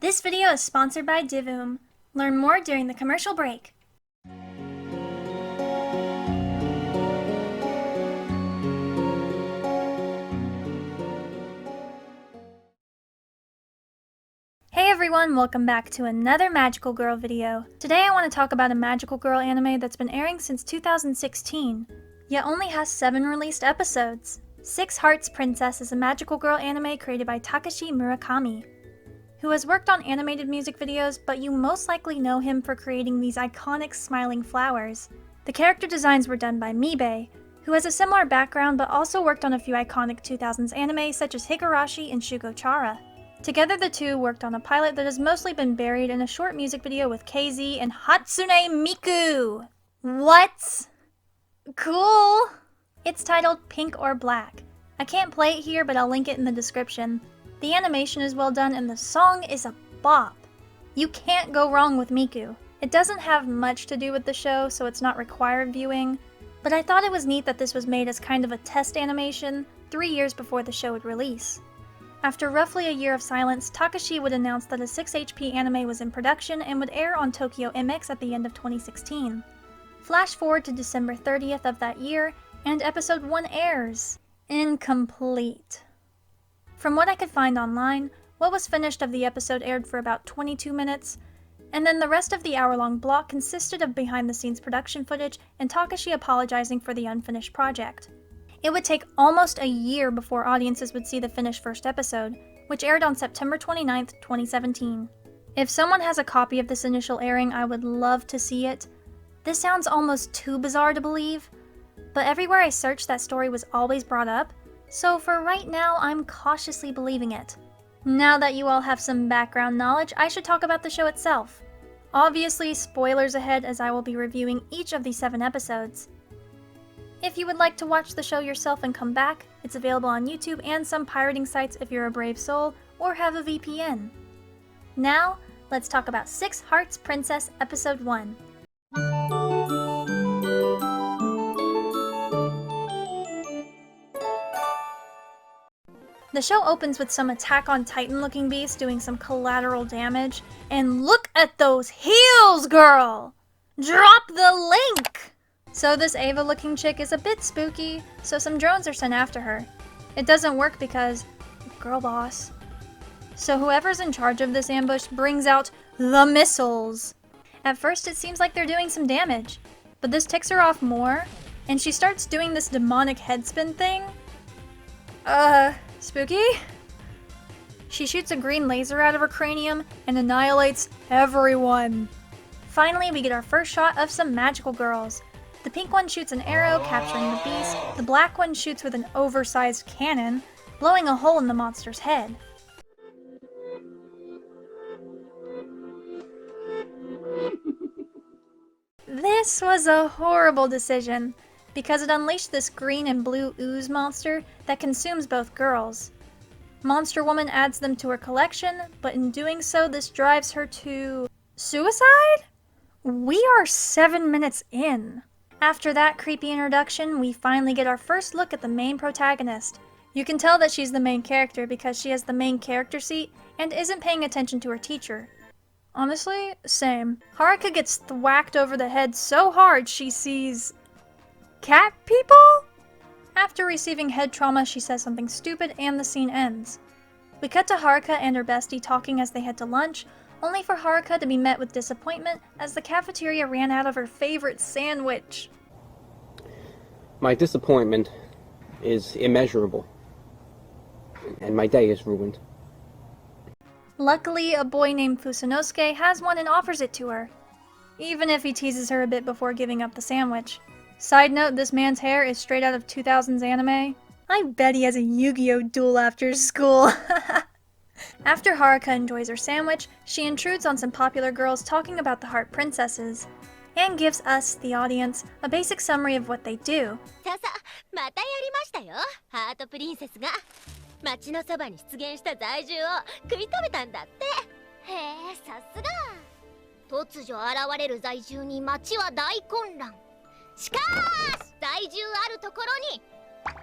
This video is sponsored by Divoom. Learn more during the commercial break. Hey everyone, welcome back to another Magical Girl video. Today I want to talk about a Magical Girl anime that's been airing since 2016, yet only has 7 released episodes. Six Hearts Princess is a Magical Girl anime created by Takashi Murakami, who has worked on animated music videos, but you most likely know him for creating these iconic smiling flowers. The character designs were done by Mibe, who has a similar background but also worked on a few iconic 2000s anime such as Higurashi and Shugo Chara. Together the two worked on a pilot that has mostly been buried in a short music video with KZ and Hatsune Miku! What? Cool! It's titled Pink or Black. I can't play it here, but I'll link it in the description. The animation is well done and the song is a bop. You can't go wrong with Miku. It doesn't have much to do with the show, so it's not required viewing, but I thought it was neat that this was made as kind of a test animation 3 years before the show would release. After roughly a year of silence, Takashi would announce that a 6HP anime was in production and would air on Tokyo MX at the end of 2016. Flash forward to December 30th of that year, and episode 1 airs. Incomplete. From what I could find online, what was finished of the episode aired for about 22 minutes, and then the rest of the hour-long block consisted of behind-the-scenes production footage and Takashi apologizing for the unfinished project. It would take almost a year before audiences would see the finished first episode, which aired on September 29th, 2017. If someone has a copy of this initial airing, I would love to see it. This sounds almost too bizarre to believe, but everywhere I searched that story was always brought up, so for right now, I'm cautiously believing it. Now that you all have some background knowledge, I should talk about the show itself. Obviously, spoilers ahead as I will be reviewing each of the 7 episodes. If you would like to watch the show yourself and come back, it's available on YouTube and some pirating sites if you're a brave soul or have a VPN. Now, let's talk about Six Hearts Princess Episode 1. The show opens with some Attack on Titan looking beasts doing some collateral damage, and look at those heels, girl! Drop the link! So this Ava looking chick is a bit spooky, so some drones are sent after her. It doesn't work because girl boss. So whoever's in charge of this ambush brings out the missiles. At first it seems like they're doing some damage, but this ticks her off more, and she starts doing this demonic headspin thing. Spooky? She shoots a green laser out of her cranium and annihilates everyone. Finally, we get our first shot of some magical girls. The pink one shoots an arrow, capturing the beast. The black one shoots with an oversized cannon, blowing a hole in the monster's head. This was a horrible decision, because it unleashed this green and blue ooze monster that consumes both girls. Monster Woman adds them to her collection, but in doing so, this drives her to suicide? We are 7 minutes in. After that creepy introduction, we finally get our first look at the main protagonist. You can tell that she's the main character because she has the main character seat and isn't paying attention to her teacher. Honestly, same. Haruka gets thwacked over the head so hard she sees cat people? After receiving head trauma, she says something stupid and the scene ends. We cut to Haruka and her bestie talking as they head to lunch, only for Haruka to be met with disappointment as the cafeteria ran out of her favorite sandwich. My disappointment is immeasurable, and my day is ruined. Luckily, a boy named Fusanosuke has one and offers it to her, even if he teases her a bit before giving up the sandwich. Side note, this man's hair is straight out of 2000s anime. I bet he has a Yu-Gi-Oh! Duel after school. After Haruka enjoys her sandwich, she intrudes on some popular girls talking about the Heart Princesses, and gives us, the audience, a basic summary of what they do. ささ、またやりましたよ。ハートプリンセスが町のそばに出現した在獣を食い止めたんだって。へえ、さすが。突如現れる在獣に町は大混乱。しかーし、在獣あるところに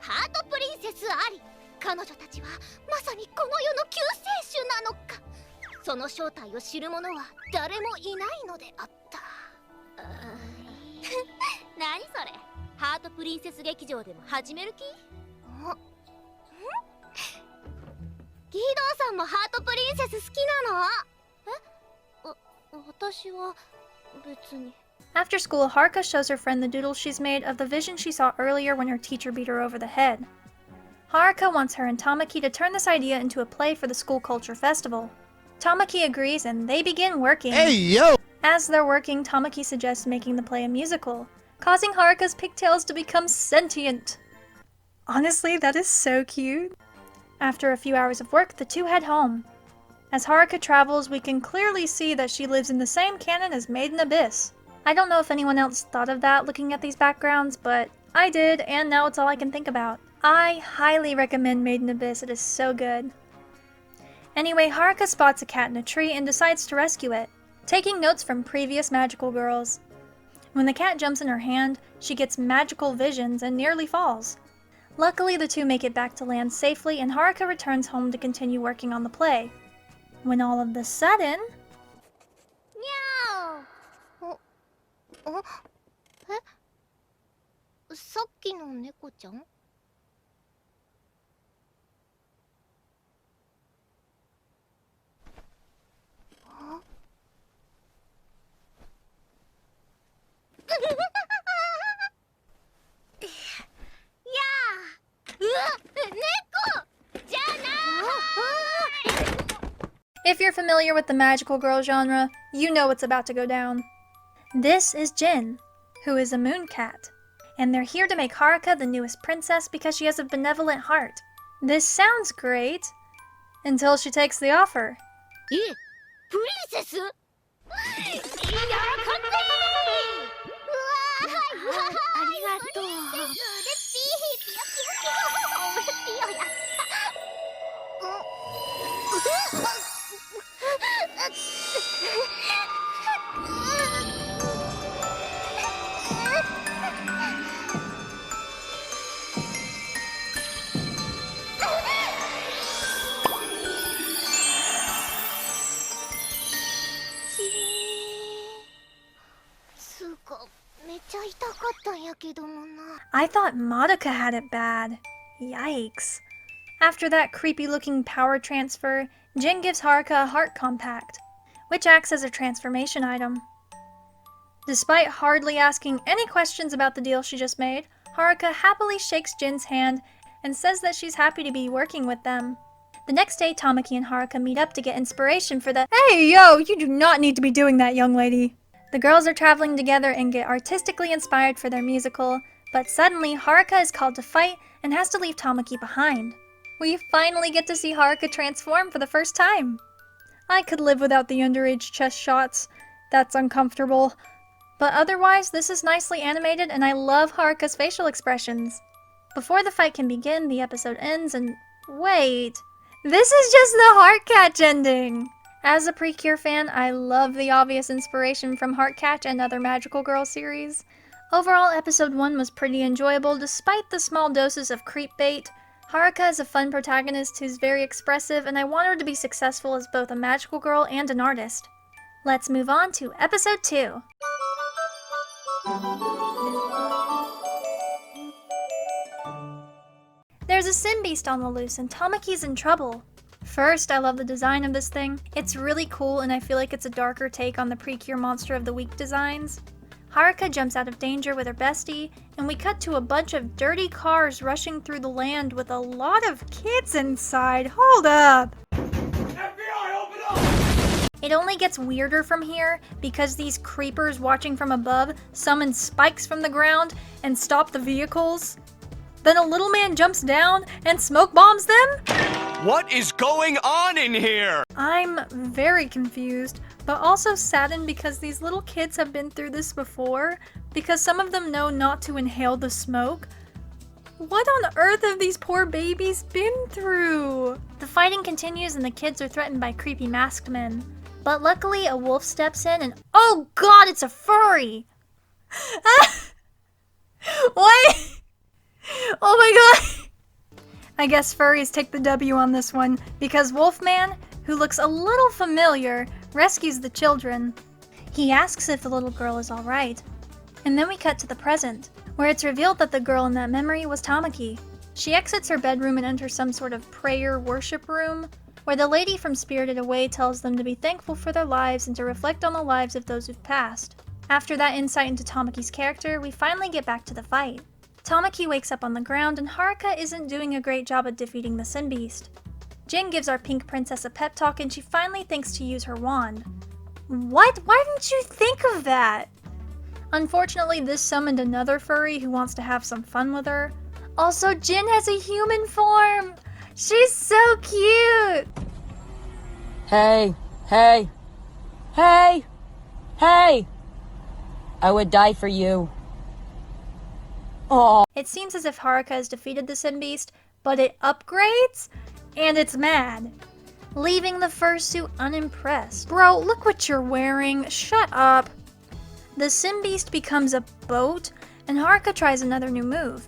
ハートプリンセスあり。彼女たちはまさにこの世の救世主なのか。その正体を知る者は誰もいないのであった。何それ、ハートプリンセス劇場でも始める気？ギドーさんもハートプリンセス好きなの？私は別に。After school, Haruka shows her friend the doodle she's made of the vision she saw earlier when her teacher beat her over the head. Haruka wants her and Tamaki to turn this idea into a play for the school culture festival. Tamaki agrees and they begin working. Hey, yo! As they're working, Tamaki suggests making the play a musical, causing Haruka's pigtails to become sentient. Honestly, that is so cute. After a few hours of work, the two head home. As Haruka travels, we can clearly see that she lives in the same canon as Maiden Abyss. I don't know if anyone else thought of that looking at these backgrounds, but I did, and now it's all I can think about. I highly recommend Maiden Abyss, it is so good. Anyway, Haruka spots a cat in a tree and decides to rescue it, taking notes from previous magical girls. When the cat jumps in her hand, she gets magical visions and nearly falls. Luckily, the two make it back to land safely, and Haruka returns home to continue working on the play. When all of a sudden... さっきの猫ちゃん？やー、猫じゃない。 If you're familiar with the magical girl genre, you know what's about to go down. This is Jin, who is a moon cat, and they're here to make Haruka the newest princess because she has a benevolent heart. This sounds great, until she takes the offer. え、プリンセス？喜んで！ありがとう。嬉しい。ピヨピヨピヨ。ピヨやった。I thought Madoka had it bad. Yikes. After that creepy-looking power transfer, Jin gives Haruka a heart compact, which acts as a transformation item. Despite hardly asking any questions about the deal she just made, Haruka happily shakes Jin's hand and says that she's happy to be working with them. The next day, Tamaki and Haruka meet up to get inspiration for the "Hey, yo, you do not need to be doing that, young lady." The girls are traveling together and get artistically inspired for their musical, but suddenly Haruka is called to fight and has to leave Tamaki behind. We finally get to see Haruka transform for the first time. I could live without the underage chest shots. That's uncomfortable. But otherwise, this is nicely animated and I love Haruka's facial expressions. Before the fight can begin, the episode ends and... wait! This is just the Heartcatch ending! As a Precure fan, I love the obvious inspiration from Heartcatch and other Magical Girl series. Overall, episode 1 was pretty enjoyable despite the small doses of creep bait. Haruka is a fun protagonist who's very expressive, and I want her to be successful as both a magical girl and an artist. Let's move on to episode 2. There's a sin beast on the loose and Tamaki's in trouble. First, I love the design of this thing. It's really cool and I feel like it's a darker take on the Precure Monster of the Week designs. Haruka jumps out of danger with her bestie, and we cut to a bunch of dirty cars rushing through the land with a lot of kids inside. Hold up! FBI, open up! It only gets weirder from here because these creepers watching from above summon spikes from the ground and stop the vehicles. Then a little man jumps down and smoke bombs them? What is going on in here? I'm very confused, but also saddened because these little kids have been through this before, because some of them know not to inhale the smoke. What on earth have these poor babies been through? The fighting continues and the kids are threatened by creepy masked men. But luckily a wolf steps in and oh god, it's a furry! What? Oh my god! I guess furries take the W on this one, because Wolfman, who looks a little familiar, rescues the children. He asks if the little girl is alright. And then we cut to the present, where it's revealed that the girl in that memory was Tamaki. She exits her bedroom and enters some sort of prayer worship room, where the lady from Spirited Away tells them to be thankful for their lives and to reflect on the lives of those who've passed. After that insight into Tamaki's character, we finally get back to the fight. Tamaki wakes up on the ground and Haruka isn't doing a great job at defeating the Sin Beast. Jin gives our pink princess a pep talk and she finally thinks to use her wand. What? Why didn't you think of that? Unfortunately, this summoned another furry who wants to have some fun with her. Also, Jin has a human form! She's so cute! Hey! Hey! Hey! Hey! I would die for you. Oh. It seems as if Haruka has defeated the Sin Beast, but it upgrades, and it's mad, leaving the fursuit unimpressed. Bro, look what you're wearing. Shut up. The Sin Beast becomes a boat, and Haruka tries another new move.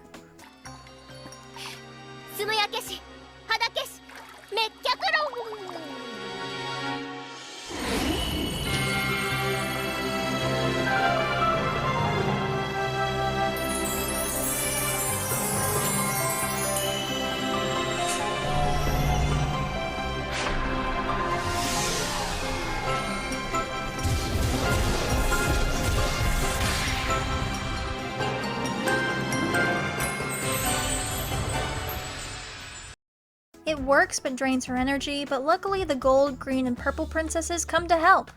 It works but drains her energy, but luckily the gold, green, and purple princesses come to help.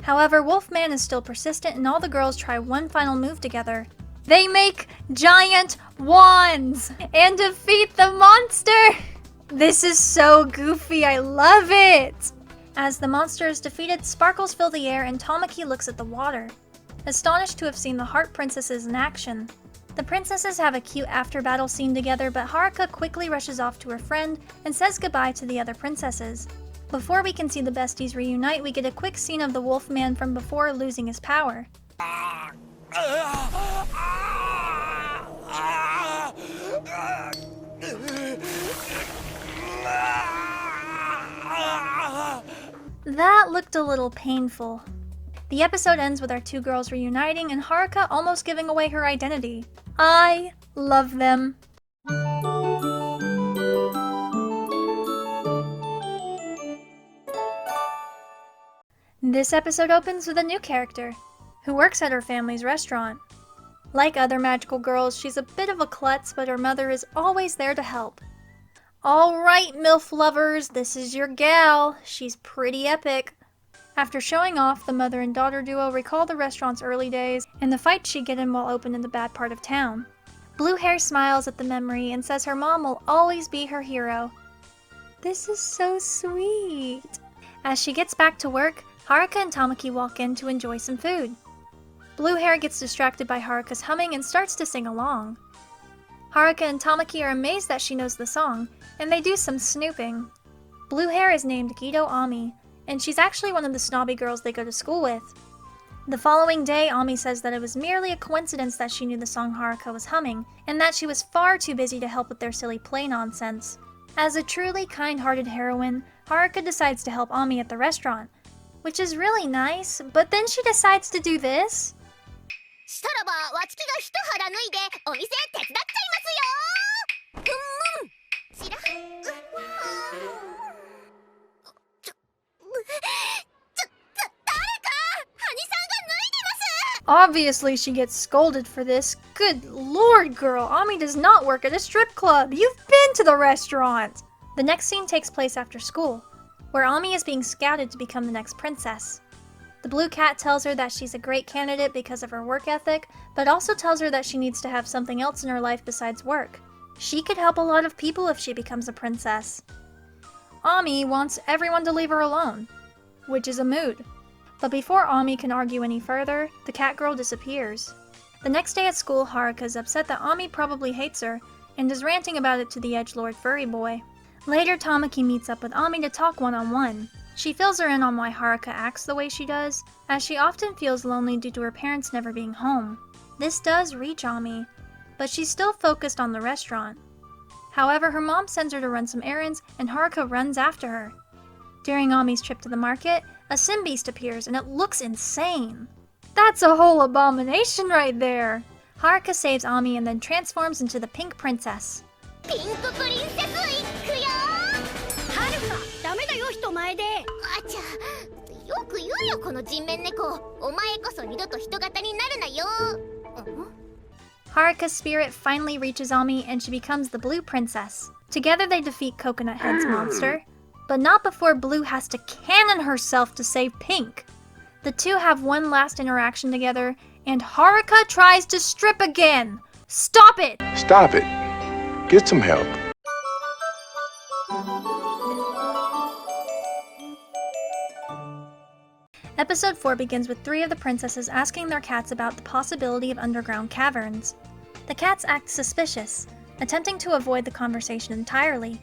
However, Wolfman is still persistent and all the girls try one final move together. They make giant wands and defeat the monster! This is so goofy, I love it! As the monster is defeated, sparkles fill the air and Tamaki looks at the water, astonished to have seen the Heart Princesses in action. The princesses have a cute after-battle scene together, but Haruka quickly rushes off to her friend and says goodbye to the other princesses. Before we can see the besties reunite, we get a quick scene of the Wolfman from before losing his power. That looked a little painful. The episode ends with our two girls reuniting and Haruka almost giving away her identity. I love them. This episode opens with a new character, who works at her family's restaurant. Like other magical girls, she's a bit of a klutz, but her mother is always there to help. Alright, MILF lovers, this is your gal. She's pretty epic. After showing off, the mother and daughter duo recall the restaurant's early days and the fight she get in while open in the bad part of town. Blue Hair smiles at the memory and says her mom will always be her hero. This is so sweet. As she gets back to work, Haruka and Tamaki walk in to enjoy some food. Blue Hair gets distracted by Haruka's humming and starts to sing along. Haruka and Tamaki are amazed that she knows the song, and they do some snooping. Blue Hair is named Gido Ami, and she's actually one of the snobby girls they go to school with. The following day, Ami says that it was merely a coincidence that she knew the song Haruka was humming, and that she was far too busy to help with their silly play nonsense. As a truly kind-hearted heroine, Haruka decides to help Ami at the restaurant, which is really nice, but then she decides to do this. Obviously, she gets scolded for this. Good lord, girl, Ami does not work at a strip club. You've been to the restaurant! The next scene takes place after school, where Ami is being scouted to become the next princess. The blue cat tells her that she's a great candidate because of her work ethic, but also tells her that she needs to have something else in her life besides work. She could help a lot of people if she becomes a princess. Ami wants everyone to leave her alone, which is a mood. But before Ami can argue any further, the cat girl disappears. The next day at school, Haruka is upset that Ami probably hates her, and is ranting about it to the edgelord furry boy. Later, Tamaki meets up with Ami to talk one-on-one. She fills her in on why Haruka acts the way she does, as she often feels lonely due to her parents never being home. This does reach Ami, but she's still focused on the restaurant. However, her mom sends her to run some errands, and Haruka runs after her. During Ami's trip to the market, a Simbeast appears and it looks insane. That's a whole abomination right there! Haruka saves Ami and then transforms into the Pink Princess. ピンクプリンセス行くよはるかダメだよ人前であちゃよく言うよこの人面猫お前こそ二度と人型になるなよ Haruka's spirit finally reaches Ami and she becomes the Blue Princess. Together they defeat Coconut Head's monster, but not before Blue has to cannon herself to save Pink. The two have one last interaction together, and Haruka tries to strip again! Stop it! Stop it. Get some help. Episode 4 begins with 3 of the princesses asking their cats about the possibility of underground caverns. The cats act suspicious, attempting to avoid the conversation entirely.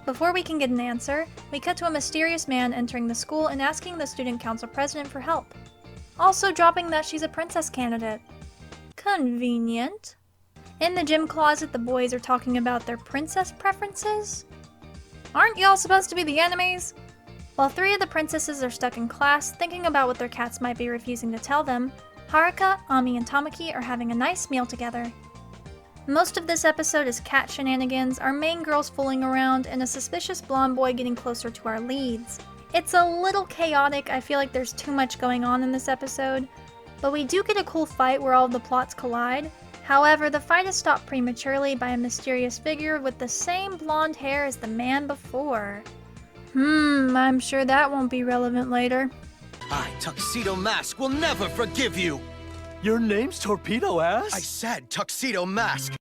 Before we can get an answer, we cut to a mysterious man entering the school and asking the student council president for help, also dropping that she's a princess candidate. Convenient. In the gym closet, the boys are talking about their princess preferences. Aren't y'all supposed to be the enemies? While 3 of the princesses are stuck in class, thinking about what their cats might be refusing to tell them, Haruka, Ami, and Tamaki are having a nice meal together. Most of this episode is cat shenanigans, our main girls fooling around, and a suspicious blonde boy getting closer to our leads. It's a little chaotic, I feel like there's too much going on in this episode, but we do get a cool fight where all of the plots collide. However, the fight is stopped prematurely by a mysterious figure with the same blonde hair as the man before. I'm sure that won't be relevant later. I, Tuxedo Mask, will never forgive you! Your name's Torpedo Ass? I said Tuxedo Mask!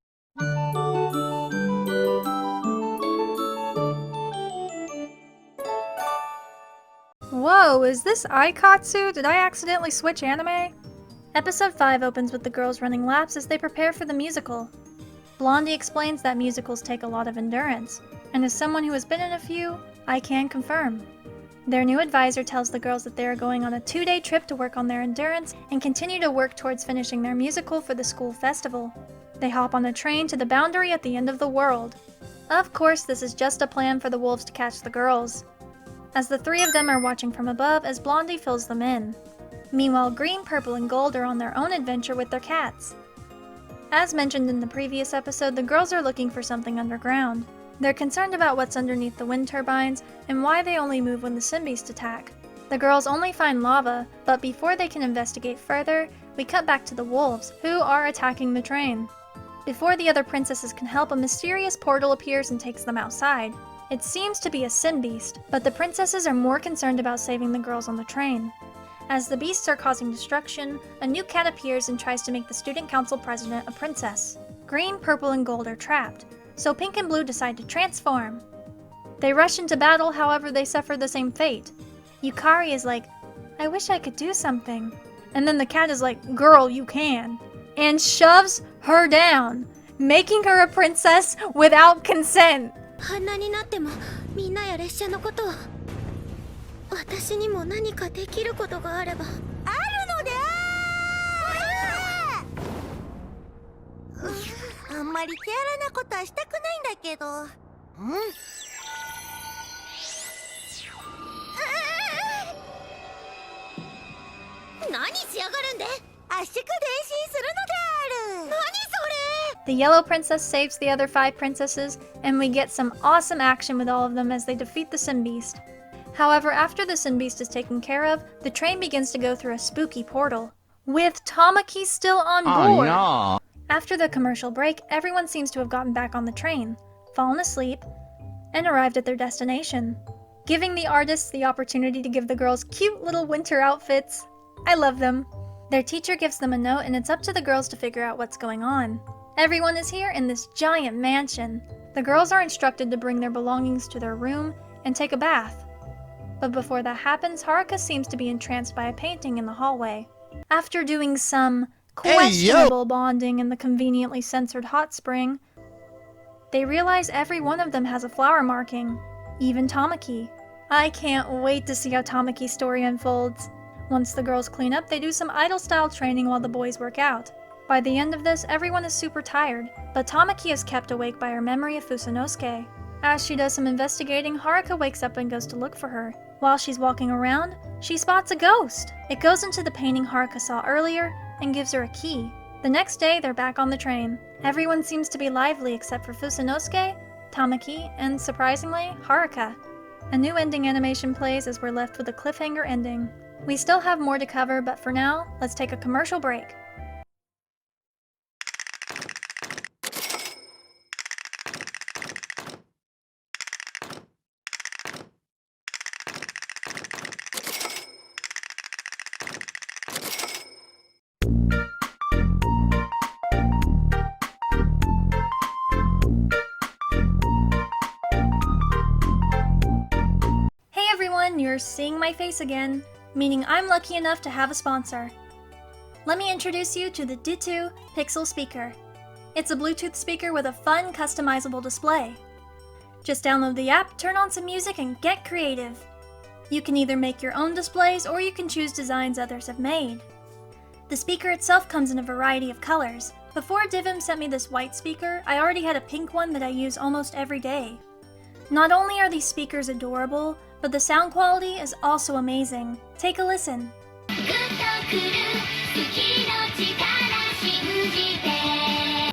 Whoa, is this Aikatsu? Did I accidentally switch anime? Episode 5 opens with the girls running laps as they prepare for the musical. Blondie explains that musicals take a lot of endurance, and as someone who has been in a few, I can confirm. Their new advisor tells the girls that they are going on a 2-day trip to work on their endurance and continue to work towards finishing their musical for the school festival. They hop on a train to the boundary at the end of the world. Of course, this is just a plan for the wolves to catch the girls, as the 3 of them are watching from above as Blondie fills them in. Meanwhile, Green, Purple, and Gold are on their own adventure with their cats. As mentioned in the previous episode, the girls are looking for something underground. They're concerned about what's underneath the wind turbines and why they only move when the Simbeasts attack. The girls only find lava, but before they can investigate further, we cut back to the wolves, who are attacking the train. Before the other princesses can help, a mysterious portal appears and takes them outside. It seems to be a Simbeast, but the princesses are more concerned about saving the girls on the train. As the beasts are causing destruction, a new cat appears and tries to make the student council president a princess. Green, Purple, and Gold are trapped, so Pink and Blue decide to transform. They rush into battle, however they suffer the same fate. Yukari is like, I wish I could do something. And then the cat is like, girl, you can. And shoves her down, making her a princess without consent. あんなになってもみんなや列車のことを私にも何かできることがあればあるのであんまり手荒なことはしたくないんだけど何しやがるんで圧縮伝信するのである何それ The Yellow Princess saves the other 5 princesses, and we get some awesome action with all of them as they defeat the Simbeast. However, after the Simbeast is taken care of, the train begins to go through a spooky portal, with Tamaki still on board. Oh, no. After the commercial break, everyone seems to have gotten back on the train, fallen asleep, and arrived at their destination, giving the artists the opportunity to give the girls cute little winter outfits. I love them. Their teacher gives them a note, and it's up to the girls to figure out what's going on. Everyone is here in this giant mansion. The girls are instructed to bring their belongings to their room and take a bath. But before that happens, Haruka seems to be entranced by a painting in the hallway. After doing some questionable bonding in the conveniently censored hot spring, they realize every one of them has a flower marking, even Tamaki. I can't wait to see how Tamaki's story unfolds. Once the girls clean up, they do some idol-style training while the boys work out. By the end of this, everyone is super tired, but Tamaki is kept awake by her memory of Fusanosuke. As she does some investigating, Haruka wakes up and goes to look for her. While she's walking around, she spots a ghost. It goes into the painting Haruka saw earlier and gives her a key. The next day, they're back on the train. Everyone seems to be lively except for Fusanosuke, Tamaki, and surprisingly, Haruka. A new ending animation plays as we're left with a cliffhanger ending. We still have more to cover, but for now, let's take a commercial break. You're seeing my face again, meaning I'm lucky enough to have a sponsor. Let me introduce you to the Divoom Pixel speaker. It's a Bluetooth speaker with a fun, customizable display. Just download the app, turn on some music, and get creative. You can either make your own displays or you can choose designs others have made. The speaker itself comes in a variety of colors. Before Divoom sent me this white speaker, I already had a pink one that I use almost every day. Not only are these speakers adorable, but the sound quality is also amazing. Take a listen.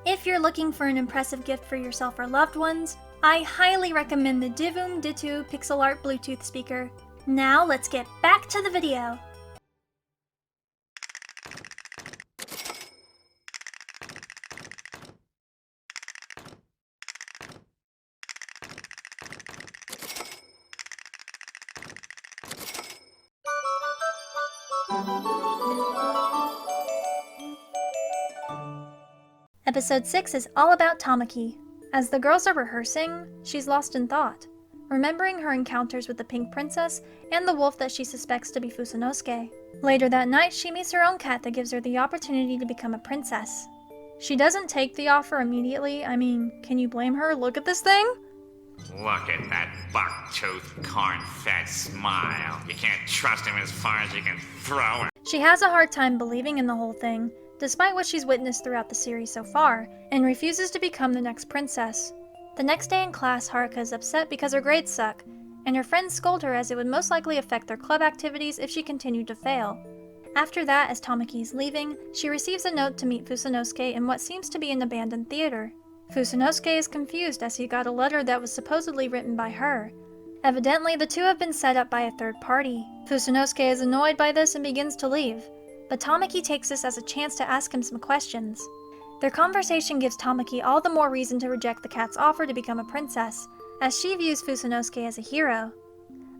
If you're looking for an impressive gift for yourself or loved ones, I highly recommend the Divoom Divoom Pixel Art Bluetooth speaker. Now let's get back to the video. Episode 6 is all about Tamaki. As the girls are rehearsing, she's lost in thought, remembering her encounters with the Pink Princess and the wolf that she suspects to be Fusanosuke. Later that night, she meets her own cat that gives her the opportunity to become a princess. She doesn't take the offer immediately. I mean, can you blame her? Look at this thing! Look at that buck-toothed, corn-fed smile. You can't trust him as far as you can throw him. She has a hard time believing in the whole thing, despite what she's witnessed throughout the series so far, and refuses to become the next princess. The next day in class, Haruka is upset because her grades suck, and her friends scold her as it would most likely affect their club activities if she continued to fail. After that, as Tamaki is leaving, she receives a note to meet Fusanosuke in what seems to be an abandoned theater. Fusanosuke is confused as he got a letter that was supposedly written by her. Evidently, the two have been set up by a third party. Fusanosuke is annoyed by this and begins to leave, but Tamaki takes this as a chance to ask him some questions. Their conversation gives Tamaki all the more reason to reject the cat's offer to become a princess, as she views Fusanosuke as a hero.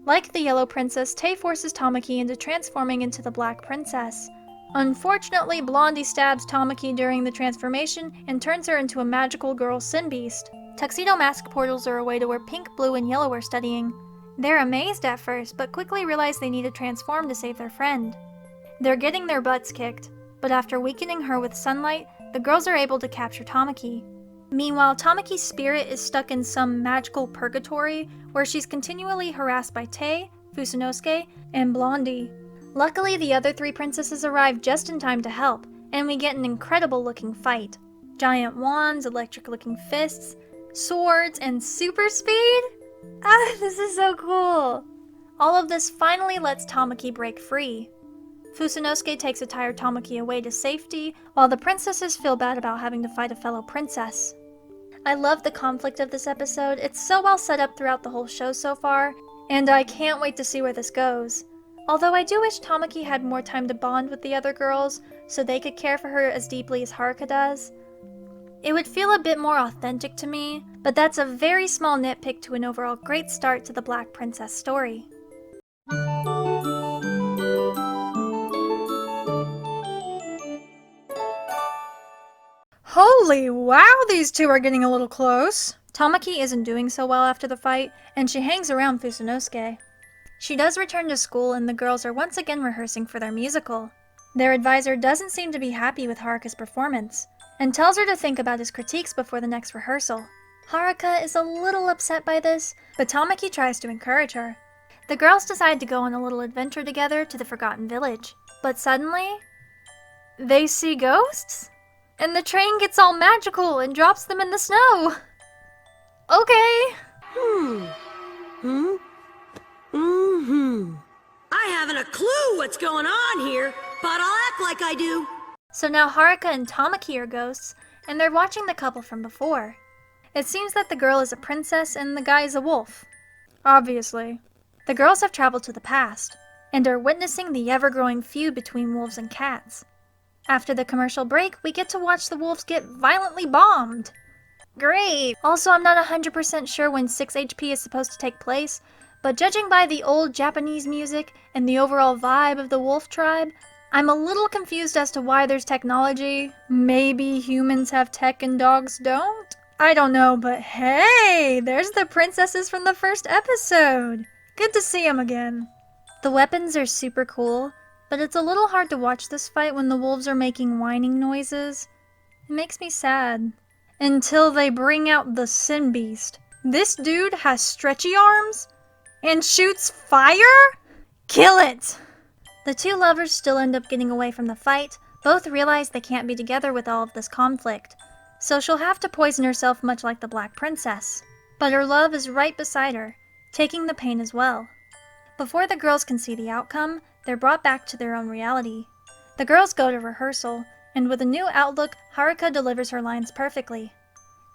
Like the Yellow Princess, Tei forces Tamaki into transforming into the Black Princess. Unfortunately, Blondie stabs Tamaki during the transformation and turns her into a magical girl sin beast. Tuxedo Mask portals are a way to where Pink, Blue, and Yellow are studying. They're amazed at first, but quickly realize they need to transform to save their friend. They're getting their butts kicked, but after weakening her with sunlight, the girls are able to capture Tamaki. Meanwhile, Tamaki's spirit is stuck in some magical purgatory where she's continually harassed by Tei, Fusanosuke, and Blondie. Luckily, the other three princesses arrive just in time to help, and we get an incredible looking fight. Giant wands, electric looking fists, swords, and super speed? This is so cool! All of this finally lets Tamaki break free. Fusanosuke takes a tired Tamaki away to safety, while the princesses feel bad about having to fight a fellow princess. I love the conflict of this episode. It's so well set up throughout the whole show so far, and I can't wait to see where this goes. Although I do wish Tamaki had more time to bond with the other girls, so they could care for her as deeply as Haruka does. It would feel a bit more authentic to me, but that's a very small nitpick to an overall great start to the Black Princess story. Holy wow, these two are getting a little close! Tamaki isn't doing so well after the fight, and she hangs around Fusanosuke. She does return to school, and the girls are once again rehearsing for their musical. Their advisor doesn't seem to be happy with Haruka's performance, and tells her to think about his critiques before the next rehearsal. Haruka is a little upset by this, but Tamaki tries to encourage her. The girls decide to go on a little adventure together to the Forgotten Village, but suddenly, they see ghosts? And the train gets all magical and drops them in the snow! Okay! I haven't a clue what's going on here, but I'll act like I do. So now Haruka and Tamaki are ghosts, and they're watching the couple from before. It seems that the girl is a princess and the guy is a wolf. Obviously. The girls have traveled to the past, and are witnessing the ever-growing feud between wolves and cats. After the commercial break, we get to watch the wolves get violently bombed. Great! Also, I'm not 100% sure when 6 HP is supposed to take place, but judging by the old Japanese music and the overall vibe of the wolf tribe, I'm a little confused as to why there's technology. Maybe humans have tech and dogs don't? I don't know, but hey! There's the princesses from the first episode! Good to see them again. The weapons are super cool, but it's a little hard to watch this fight when the wolves are making whining noises. It makes me sad. Until they bring out the Sin Beast. This dude has stretchy arms and shoots fire? Kill it! The two lovers still end up getting away from the fight. Both realize they can't be together with all of this conflict, so she'll have to poison herself much like the Black Princess. But her love is right beside her, taking the pain as well. Before the girls can see the outcome, they're brought back to their own reality. The girls go to rehearsal, and with a new outlook, Haruka delivers her lines perfectly.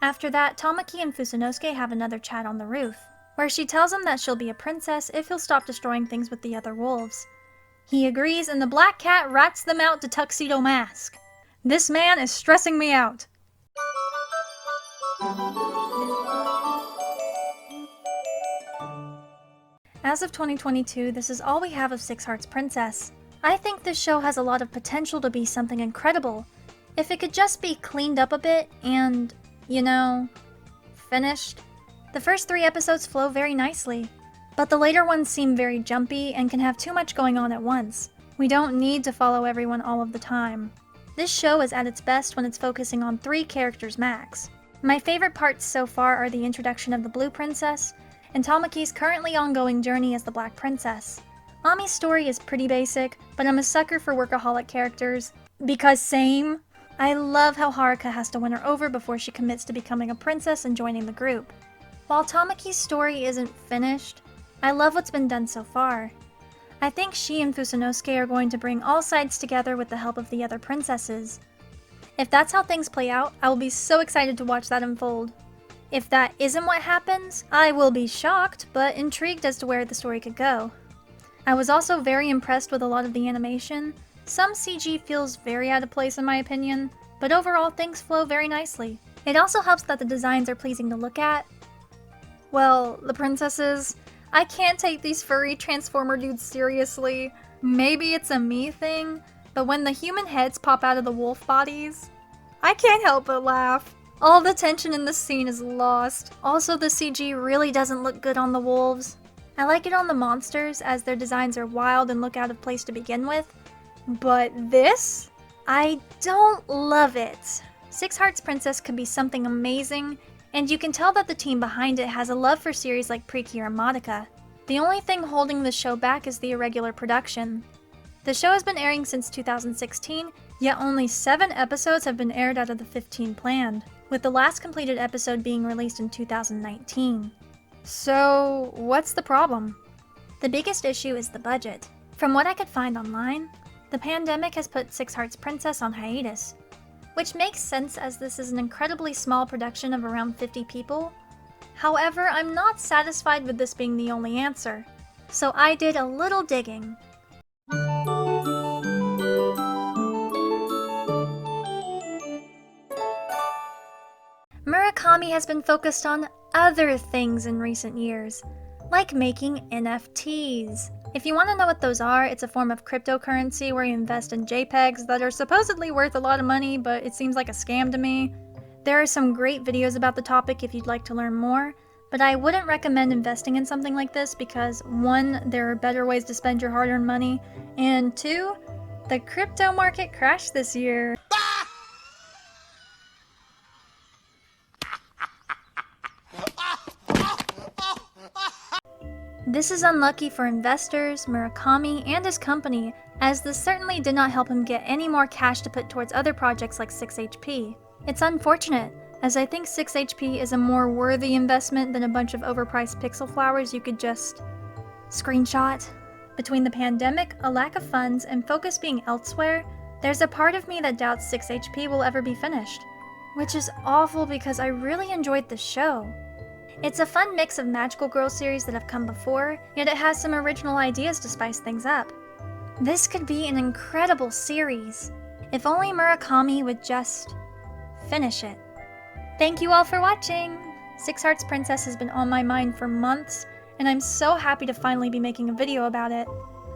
After that, Tamaki and Fusanosuke have another chat on the roof, where she tells him that she'll be a princess if he'll stop destroying things with the other wolves. He agrees, and the Black Cat rats them out to Tuxedo Mask. This man is stressing me out. As of 2022, this is all we have of Six Hearts Princess. I think this show has a lot of potential to be something incredible. If it could just be cleaned up a bit and, finished. The first 3 episodes flow very nicely, but the later ones seem very jumpy and can have too much going on at once. We don't need to follow everyone all of the time. This show is at its best when it's focusing on 3 characters max. My favorite parts so far are the introduction of the Blue Princess, and Tamaki's currently ongoing journey as the Black Princess. Ami's story is pretty basic, but I'm a sucker for workaholic characters, because same. I love how Haruka has to win her over before she commits to becoming a princess and joining the group. While Tamaki's story isn't finished, I love what's been done so far. I think she and Fusanosuke are going to bring all sides together with the help of the other princesses. If that's how things play out, I will be so excited to watch that unfold. If that isn't what happens, I will be shocked, but intrigued as to where the story could go. I was also very impressed with a lot of the animation. Some CG feels very out of place in my opinion, but overall things flow very nicely. It also helps that the designs are pleasing to look at. Well, the princesses, I can't take these furry transformer dudes seriously. Maybe it's a me thing, but when the human heads pop out of the wolf bodies, I can't help but laugh. All the tension in this scene is lost. Also, the CG really doesn't look good on the wolves. I like it on the monsters, as their designs are wild and look out of place to begin with. But this? I don't love it. Six Hearts Princess could be something amazing, and you can tell that the team behind it has a love for series like Precure and Madoka. The only thing holding the show back is the irregular production. The show has been airing since 2016, yet only 7 episodes have been aired out of the 15 planned, with the last completed episode being released in 2019. So, what's the problem? The biggest issue is the budget. From what I could find online, the pandemic has put Six Hearts Princess on hiatus, which makes sense as this is an incredibly small production of around 50 people. However, I'm not satisfied with this being the only answer, so I did a little digging. Murakami has been focused on other things in recent years, like making NFTs. If you want to know what those are, it's a form of cryptocurrency where you invest in JPEGs that are supposedly worth a lot of money, but it seems like a scam to me. There are some great videos about the topic if you'd like to learn more, but I wouldn't recommend investing in something like this because 1, there are better ways to spend your hard-earned money, and 2, the crypto market crashed this year. This is unlucky for investors, Murakami, and his company, as this certainly did not help him get any more cash to put towards other projects like 6HP. It's unfortunate, as I think 6 HP is a more worthy investment than a bunch of overpriced pixel flowers you could just screenshot. Between the pandemic, a lack of funds, and focus being elsewhere, there's a part of me that doubts 6 HP will ever be finished. Which is awful because I really enjoyed the show. It's a fun mix of magical girl series that have come before, yet it has some original ideas to spice things up. This could be an incredible series. If only Murakami would just finish it. Thank you all for watching! Six Hearts Princess has been on my mind for months, and I'm so happy to finally be making a video about it.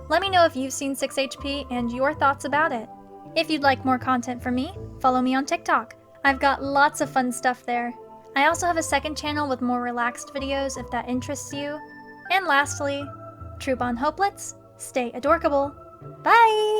Let me know if you've seen 6 HP and your thoughts about it. If you'd like more content from me, follow me on TikTok. I've got lots of fun stuff there. I also have a second channel with more relaxed videos if that interests you. And lastly, troop on Hopelets, stay adorkable. Bye!